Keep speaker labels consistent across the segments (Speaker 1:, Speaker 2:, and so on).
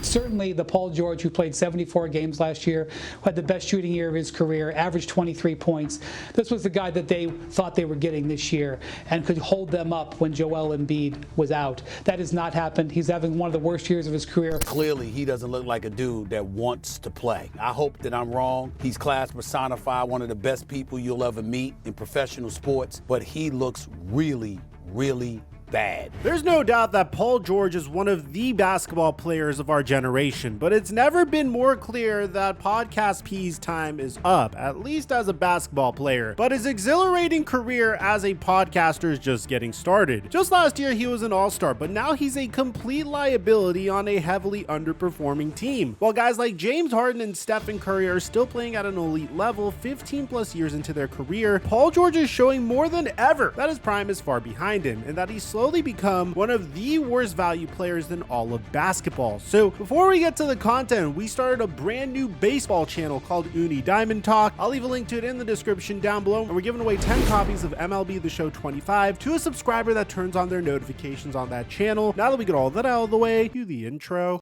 Speaker 1: certainly the Paul George who played 74 games last year, who had the best shooting year of his career, averaged 23 points. This was the guy that they thought they were getting this year and could hold them up when Joel Embiid was out. That has not happened. He's having one of the worst years of his career.
Speaker 2: Clearly, he doesn't look like a dude that wants to play. I hope that I'm wrong. He's class personified, one of the best people you'll ever meet in professional sports, but he looks really, really bad.
Speaker 3: There's no doubt that Paul George is one of the basketball players of our generation, but it's never been more clear that Podcast P's time is up, at least as a basketball player. But his exhilarating career as a podcaster is just getting started. Just last year, he was an all-star, but now he's a complete liability on a heavily underperforming team. While guys like James Harden and Stephen Curry are still playing at an elite level 15 plus years into their career, Paul George is showing more than ever that his prime is far behind him and that he's slowly become one of the worst value players in all of basketball. So before we get to the content, we started a brand new baseball channel called Uni Diamond Talk. I'll leave a link to it in the description down below, and we're giving away 10 copies of MLB The Show 25 to a subscriber that turns on their notifications on that channel. Now that we get all that out of the way, cue the intro.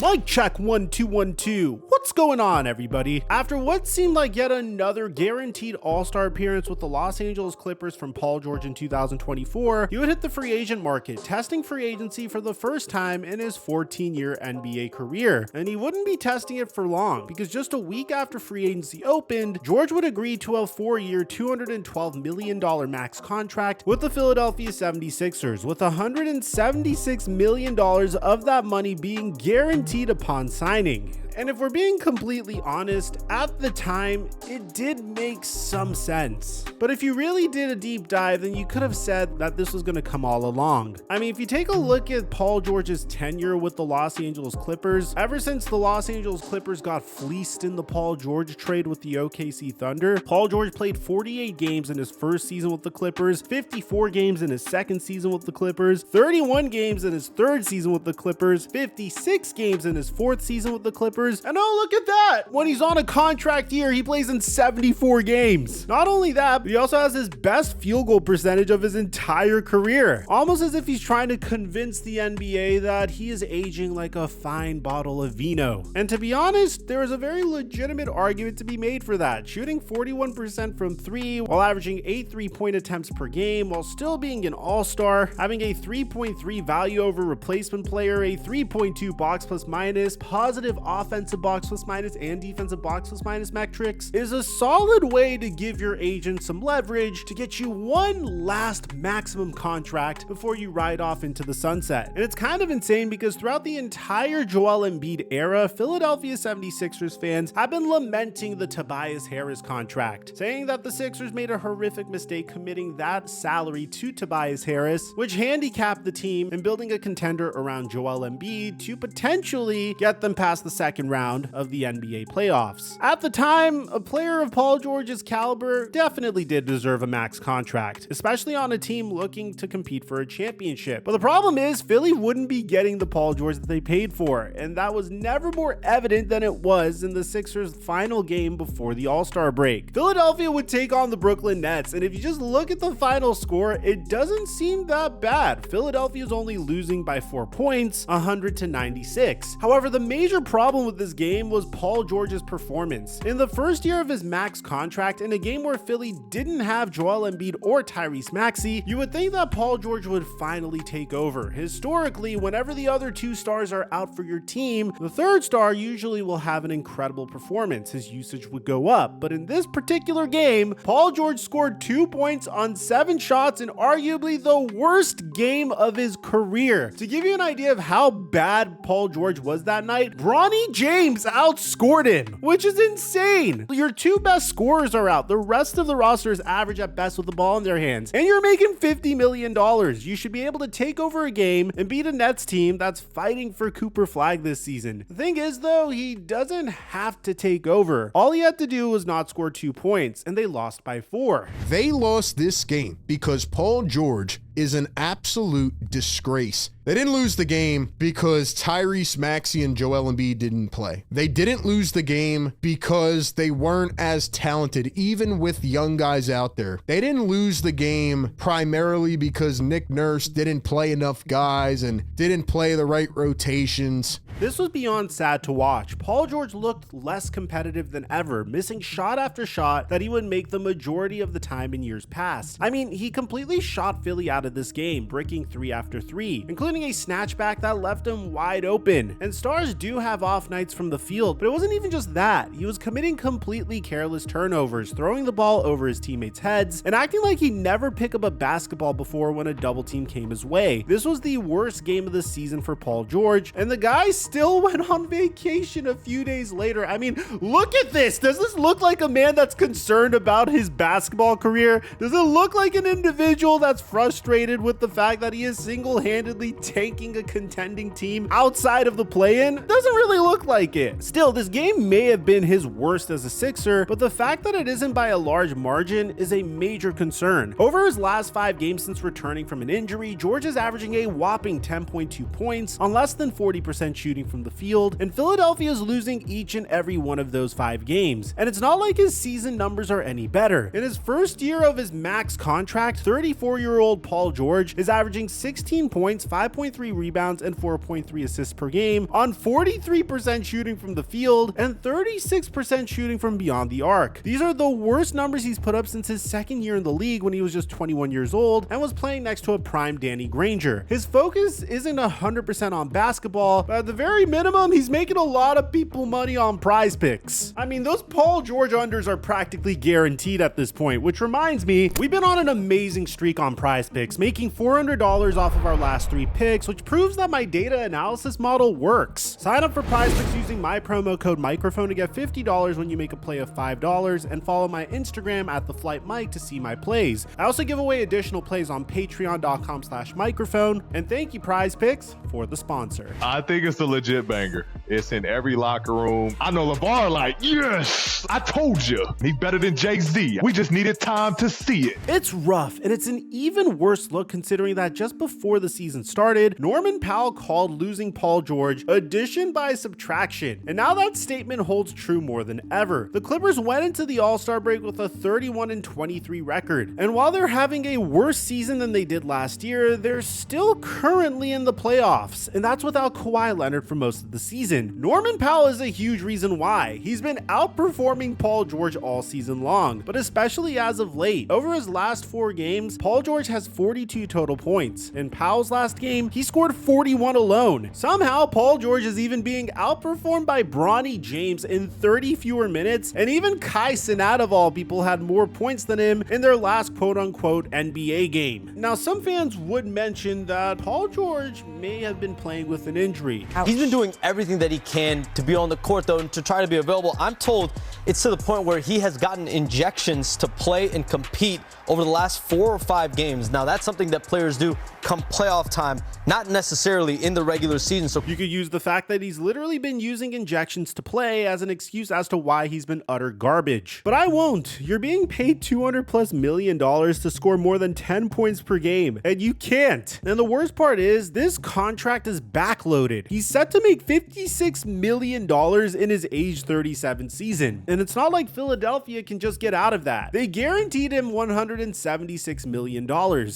Speaker 3: Mic check 1 2 1 2. What's going on, everybody? After what seemed like yet another guaranteed all-star appearance with the Los Angeles Clippers from Paul George in 2024, he would hit the free agent market, testing free agency for the first time in his 14-year NBA career. And he wouldn't be testing it for long, because just a week after free agency opened, George would agree to a 4-year, $212 million max contract with the Philadelphia 76ers, with $176 million of that money being guaranteed upon signing. And if we're being completely honest, at the time, it did make some sense. But if you really did a deep dive, then you could have said that this was going to come all along. I mean, if you take a look at Paul George's tenure with the Los Angeles Clippers, ever since the Los Angeles Clippers got fleeced in the Paul George trade with the OKC Thunder, Paul George played 48 games in his first season with the Clippers, 54 games in his second season with the Clippers, 31 games in his third season with the Clippers, 56 games in his fourth season with the Clippers, and oh, look at that! When he's on a contract year, he plays in 74 games. Not only that, but he also has his best field goal percentage of his entire career. Almost as if he's trying to convince the NBA that he is aging like a fine bottle of vino. And to be honest, there is a very legitimate argument to be made for that. Shooting 41% from 3 while averaging 8 3-point attempts per game, while still being an all-star, having a 3.3 value over replacement player, a 3.2 box plus minus, positive offensive box plus minus and defensive box plus minus metrics, is a solid way to give your agent some leverage to get you one last maximum contract before you ride off into the sunset. And it's kind of insane because throughout the entire Joel Embiid era, Philadelphia 76ers fans have been lamenting the Tobias Harris contract, saying that the Sixers made a horrific mistake committing that salary to Tobias Harris, which handicapped the team in building a contender around Joel Embiid to potentially get them past the second round of the NBA playoffs. At the time, a player of Paul George's caliber definitely did deserve a max contract, especially on a team looking to compete for a championship. But the problem is, Philly wouldn't be getting the Paul George that they paid for, and that was never more evident than it was in the Sixers' final game before the All-Star break. Philadelphia would take on the Brooklyn Nets, and if you just look at the final score, it doesn't seem that bad. Philadelphia is only losing by 4 points, 100-96. However, the major problem with this game was Paul George's performance. In the first year of his max contract, in a game where Philly didn't have Joel Embiid or Tyrese Maxey, you would think that Paul George would finally take over. Historically, whenever the other two stars are out for your team, the third star usually will have an incredible performance. His usage would go up. But in this particular game, Paul George scored 2 points on 7 shots in arguably the worst game of his career. To give you an idea of how bad Paul George was that night, Bronny James outscored him, which is insane. Your two best scorers are out. The rest of the roster is average at best with the ball in their hands, and you're making $50 million. You should be able to take over a game and beat a Nets team that's fighting for Cooper Flag this season. The thing is, though, he doesn't have to take over. All he had to do was not score 2 points, and they lost by 4.
Speaker 4: They lost this game because Paul George is an absolute disgrace. They didn't lose the game because Tyrese Maxey and Joel Embiid didn't play. They didn't lose the game because they weren't as talented, even with young guys out there. They didn't lose the game primarily because Nick Nurse didn't play enough guys and didn't play the right rotations.
Speaker 3: This was beyond sad to watch. Paul George looked less competitive than ever, missing shot after shot that he would make the majority of the time in years past. I mean, he completely shot Philly out of this game, breaking 3 after 3, including a snatchback that left him wide open. And stars do have off nights from the field, but it wasn't even just that. He was committing completely careless turnovers, throwing the ball over his teammates' heads, and acting like he never picked up a basketball before when a double team came his way. This was the worst game of the season for Paul George, and the guy still went on vacation a few days later. I mean, look at this. Does this look like a man that's concerned about his basketball career? Does it look like an individual that's frustrated with the fact that he is single-handedly tanking a contending team outside of the play-in? Doesn't really look like it. Still, this game may have been his worst as a Sixer, but the fact that it isn't by a large margin is a major concern. Over his last 5 games since returning from an injury, George is averaging a whopping 10.2 points on less than 40% shooting from the field, and Philadelphia is losing each and every one of those 5 games. And it's not like his season numbers are any better. In his first year of his max contract, 34-year-old Paul George is averaging 16 points, 5.3 rebounds, and 4.3 assists per game on 43% shooting from the field and 36% shooting from beyond the arc. These are the worst numbers he's put up since his second year in the league when he was just 21 years old and was playing next to a prime Danny Granger. His focus isn't 100% on basketball, but at the very minimum, he's making a lot of people money on Prize Picks. I mean, those Paul George unders are practically guaranteed at this point, which reminds me, we've been on an amazing streak on Prize Picks, making $400 off of our last 3 picks, which proves that my data analysis model works. Sign up for Prize Picks using my promo code microphone to get $50 when you make a play of $5, and follow my Instagram at TheFlightMike to see my plays. I also give away additional plays on patreon.com/microphone, and thank you Prize Picks for the sponsor.
Speaker 5: I think it's a legit banger. It's in every locker room. I know LeVar like, yes, I told you. He's better than Jay-Z. We just needed time to see it.
Speaker 3: It's rough, and it's an even worse look considering that just before the season started, Norman Powell called losing Paul George addition by subtraction, and now that statement holds true more than ever. The Clippers went into the All-Star break with a 31-23 record, and while they're having a worse season than they did last year, they're still currently in the playoffs, and that's without Kawhi Leonard for most of the season. Norman Powell is a huge reason why. He's been outperforming Paul George all season long, but especially as of late. Over his last 4 games, Paul George has 42 total points. In Powell's last game, he scored 41 alone. Somehow, Paul George is even being outperformed by Bronny James in 30 fewer minutes, and even Kai Cenat of all people had more points than him in their last quote-unquote NBA game. Now, some fans would mention that Paul George may have been playing with an injury.
Speaker 6: He's been doing everything that he can to be on the court, though, and to try to be available. I'm told it's to the point where he has gotten injections to play and compete over the last 4 or 5 games. Now, that's something that players do come playoff time, not necessarily in the regular season. So
Speaker 3: you could use the fact that he's literally been using injections to play as an excuse as to why he's been utter garbage. But I won't. You're being paid $200+ million to score more than 10 points per game, and you can't. And the worst part is, this contract is backloaded. He's set to make $56 million in his age 37 season. And it's not like Philadelphia can just get out of that. They guaranteed him $176 million.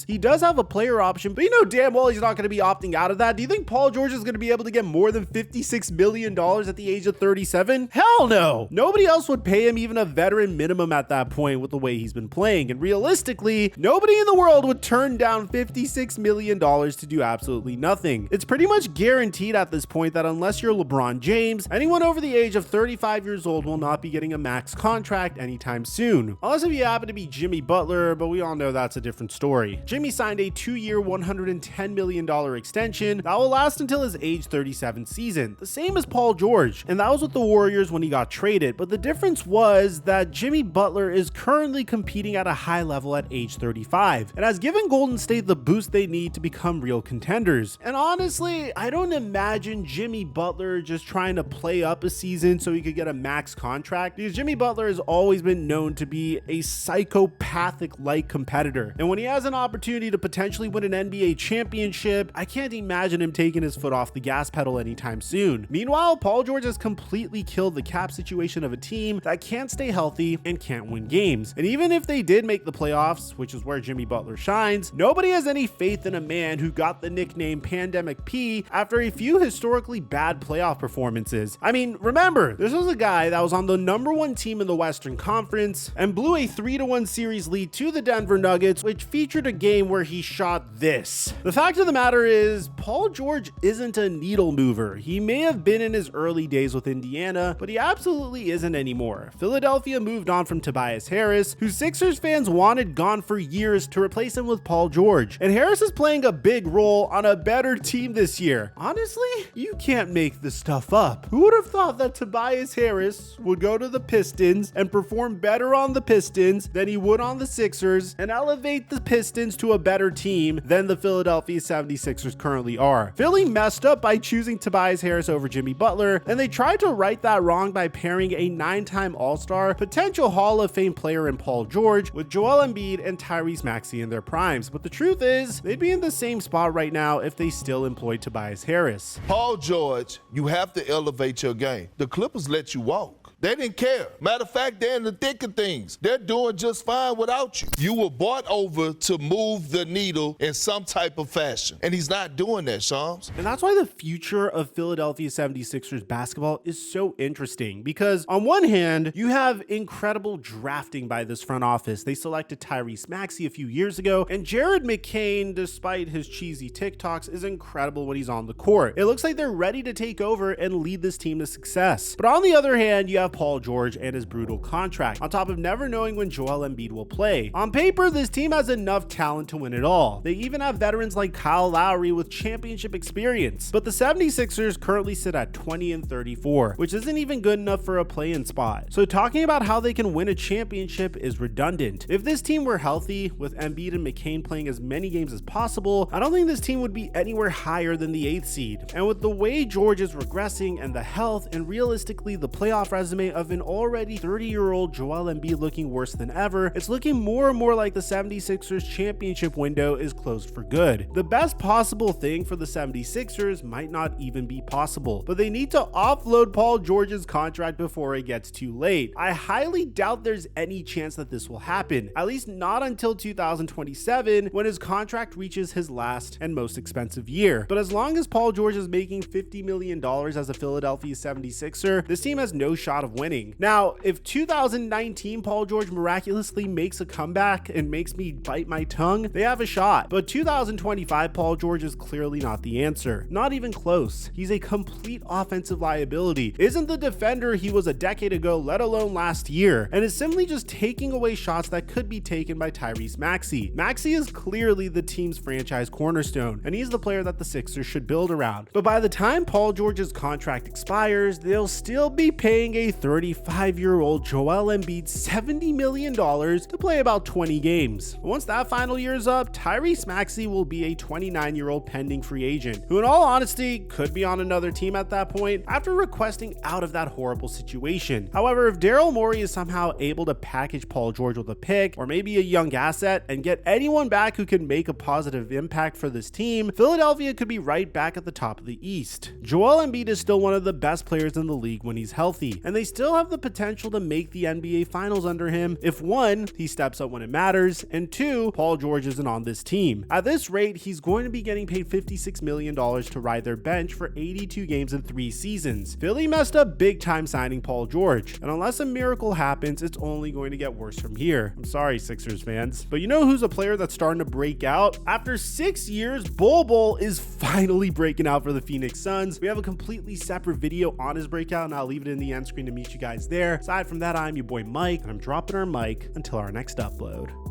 Speaker 3: He does have a player option, but you know damn well he's not going to be opting out of that. Do you think Paul George is going to be able to get more than $56 million at the age of 37? Hell no. Nobody else would pay him even a veteran minimum at that point with the way he's been playing. And realistically, nobody in the world would turn down $56 million to do absolutely nothing. It's pretty much guaranteed at this point that unless you're LeBron James, anyone over the age of 35 years old will not be getting a max contract anytime soon. Unless if you happen to be Jimmy Butler, but we all know that's a different story. Jimmy signed a 2-year, $110 million extension that will last until his age 37 season, the same as Paul George, and that was with the Warriors when he got traded. But the difference was that Jimmy Butler is currently competing at a high level at age 35 and has given Golden State the boost they need to become real contenders. And honestly, I don't imagine been Jimmy Butler just trying to play up a season so he could get a max contract? Because Jimmy Butler has always been known to be a psychopathic-like competitor. And when he has an opportunity to potentially win an NBA championship, I can't imagine him taking his foot off the gas pedal anytime soon. Meanwhile, Paul George has completely killed the cap situation of a team that can't stay healthy and can't win games. And even if they did make the playoffs, which is where Jimmy Butler shines, nobody has any faith in a man who got the nickname Pandemic P after a few historically bad playoff performances. I mean, remember, this was a guy that was on the #1 team in the Western Conference and blew a 3-1 series lead to the Denver Nuggets, which featured a game where he shot this. The fact of the matter is, Paul George isn't a needle mover. He may have been in his early days with Indiana, but he absolutely isn't anymore. Philadelphia moved on from Tobias Harris, who Sixers fans wanted gone for years, to replace him with Paul George. And Harris is playing a big role on a better team this year. Honestly, you can't make this stuff up. Who would have thought that Tobias Harris would go to the Pistons and perform better on the Pistons than he would on the Sixers and elevate the Pistons to a better team than the Philadelphia 76ers currently are? Philly messed up by choosing Tobias Harris over Jimmy Butler, and they tried to right that wrong by pairing a 9-time All-Star, potential Hall of Fame player in Paul George with Joel Embiid and Tyrese Maxey in their primes. But the truth is, they'd be in the same spot right now if they still employed Tobias Harris.
Speaker 7: Paul George, you have to elevate your game. The Clippers let you walk. They didn't care. Matter of fact, they're in the thick of things. They're doing just fine without you. You were bought over to move the needle in some type of fashion. And he's not doing that, Shams.
Speaker 3: And that's why the future of Philadelphia 76ers basketball is so interesting. Because on one hand, you have incredible drafting by this front office. They selected Tyrese Maxey a few years ago, and Jared McCain, despite his cheesy TikToks, is incredible when he's on the court. It looks like they're ready to take over and lead this team to success. But on the other hand, you have Paul George and his brutal contract, on top of never knowing when Joel Embiid will play. On paper, this team has enough talent to win it all. They even have veterans like Kyle Lowry with championship experience. But the 76ers currently sit at 20-34, which isn't even good enough for a play-in spot. So talking about how they can win a championship is redundant. If this team were healthy, with Embiid and McCain playing as many games as possible, I don't think this team would be anywhere higher than the 8th seed. And with the way George is regressing and the health and realistically the playoff resume of an already 30-year-old Joel Embiid looking worse than ever, it's looking more and more like the 76ers championship window is closed for good. The best possible thing for the 76ers might not even be possible, but they need to offload Paul George's contract before it gets too late. I highly doubt there's any chance that this will happen, at least not until 2027, when his contract reaches his last and most expensive year. But as long as Paul George is making $50 million as a Philadelphia 76er, this team has no shot of winning. Now, if 2019 Paul George miraculously makes a comeback and makes me bite my tongue, they have a shot. But 2025 Paul George is clearly not the answer. Not even close. He's a complete offensive liability. Isn't the defender he was a decade ago, let alone last year, and is simply just taking away shots that could be taken by Tyrese Maxey. Maxey is clearly the team's franchise cornerstone, and he's the player that the Sixers should build around. But by the time Paul George's contract expires, they'll still be paying a 35-year-old Joel Embiid $70 million to play about 20 games. Once that final year is up, Tyrese Maxey will be a 29-year-old pending free agent, who in all honesty could be on another team at that point after requesting out of that horrible situation. However, if Daryl Morey is somehow able to package Paul George with a pick or maybe a young asset and get anyone back who can make a positive impact for this team, Philadelphia could be right back at the top of the East. Joel Embiid is still one of the best players in the league when he's healthy, and they still have the potential to make the NBA Finals under him if 1, he steps up when it matters, and 2, Paul George isn't on this team. At this rate, he's going to be getting paid $56 million to ride their bench for 82 games in 3 seasons. Philly messed up big time signing Paul George, and unless a miracle happens, it's only going to get worse from here. I'm sorry, Sixers fans. But you know who's a player that's starting to break out? After 6 years, Bol Bol is finally breaking out for the Phoenix Suns. We have a completely separate video on his breakout, and I'll leave it in the end screen to meet you guys there. Aside from that, I'm your boy Mike, and I'm dropping our mic until our next upload.